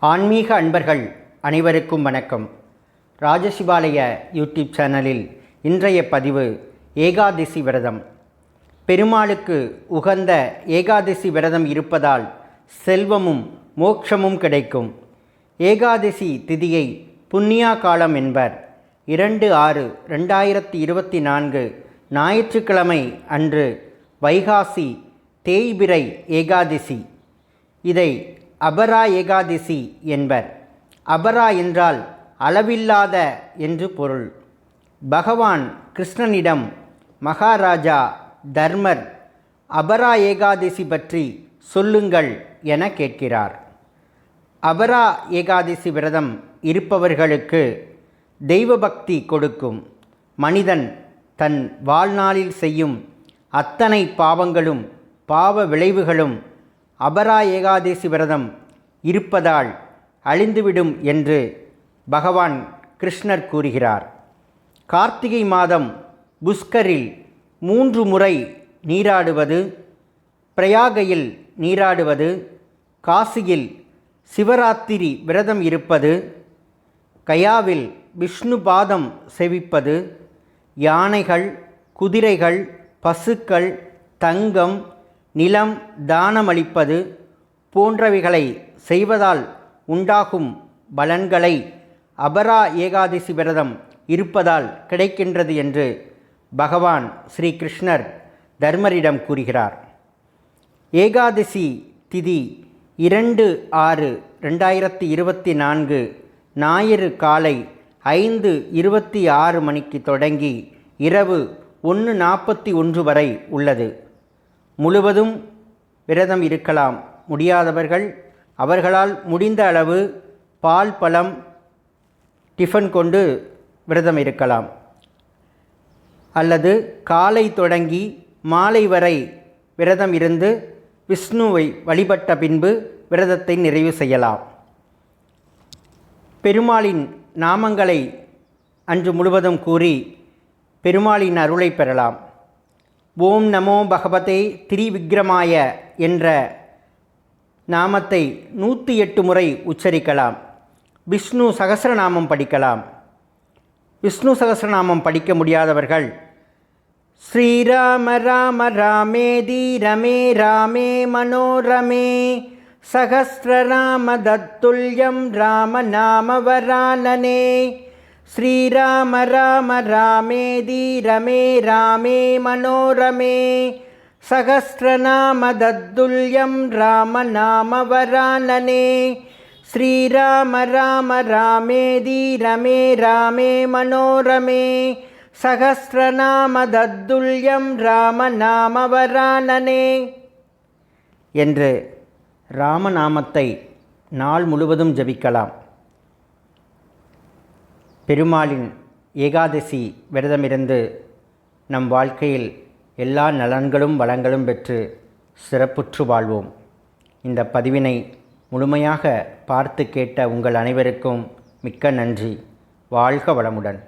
ஆன்மீக அன்பர்கள் அனைவருக்கும் வணக்கம். ராஜசிவாலய யூடியூப் சேனலில் இன்றைய பதிவு ஏகாதசி விரதம். பெருமாளுக்கு உகந்த ஏகாதசி விரதம் இருப்பதால் செல்வமும் மோட்சமும் கிடைக்கும். ஏகாதசி திதியை புண்ணியா காலம் என்பர். 2/6/2024 ஞாயிற்றுக்கிழமை அன்று வைகாசி தேய்பிறை ஏகாதசி. இதை அபரா ஏகாதசி என்பர். அபரா என்றால் அளவில்லாத என்று பொருள். பகவான் கிருஷ்ணனிடம் மகாராஜா தர்மர் அபரா ஏகாதசி பற்றி சொல்லுங்கள் என கேட்கிறார். அபரா ஏகாதசி விரதம் இருப்பவர்களுக்கு தெய்வ பக்தி கொடுக்கும். மனிதன் தன் வாழ்நாளில் செய்யும் அத்தனை பாவங்களும் பாவ விளைவுகளும் அபரா ஏகாதசி விரதம் இருப்பதால் அழிந்துவிடும் என்று பகவான் கிருஷ்ணர் கூறுகிறார். கார்த்திகை மாதம் புஷ்கரில் 3 முறை நீராடுவது, பிரயாகையில் நீராடுவது, காசியில் சிவராத்திரி விரதம் இருப்பது, கயாவில் விஷ்ணு பாதம் செவிப்பது, யானைகள், குதிரைகள், பசுக்கள், தங்கம், நிலம் தானமளிப்பது போன்றவைகளை செய்வதால் உண்டாகும் பலன்களை அபரா ஏகாதசி விரதம் இருப்பதால் கிடைக்கின்றது என்று பகவான் ஸ்ரீ கிருஷ்ணர் தர்மரிடம் கூறுகிறார். ஏகாதசி திதி 2/6/2024 ஞாயிறு காலை 5:26 மணிக்கு தொடங்கி இரவு 1:41 வரை உள்ளது. முழுவதும் விரதம் இருக்கலாம். முடியாதவர்கள் அவர்களால் முடிந்த அளவு பால், பழம், டிஃபன் கொண்டு விரதம் இருக்கலாம். அல்லது காலை தொடங்கி மாலை வரை விரதம் இருந்து விஷ்ணுவை வழிபட்ட பின்பு விரதத்தை நிறைவு செய்யலாம். பெருமாளின் நாமங்களை அன்று முழுவதும் கூறி பெருமாளின் அருளை பெறலாம். ஓம் நமோ பகவதே திரிவிக்ரமாய என்ற நாமத்தை 108 முறை உச்சரிக்கலாம். விஷ்ணு சகஸ்ரநாமம் படிக்கலாம். விஷ்ணு சகஸ்ரநாமம் படிக்க முடியாதவர்கள் ஸ்ரீராம ராம ராமேதி ரமே ராமே மனோரமே சகஸ்ரநாம தத்துல்யம் ராம நாம வரானனே ஸ்ரீராம ராம ராமேதி ரமே ராமே மனோரமே சகஸ்ரநாம தத்துல்யம் ராம நாம வரானனே ஸ்ரீராம ராம ராமேதி ரமே ராமே மனோரமே சகஸ்ரநாம தத்துல்யம் ராம நாம வரானனே என்று ராமநாமத்தை நாள் முழுவதும் ஜபிக்கலாம். பெருமாளின் ஏகாதசி விரதமிருந்து நம் வாழ்க்கையில் எல்லா நலன்களும் வளங்களும் பெற்று சிறப்புற்று வாழ்வோம். இந்த பதிவினை முழுமையாக பார்த்து கேட்ட உங்கள் அனைவருக்கும் மிக்க நன்றி. வாழ்க வளமுடன்.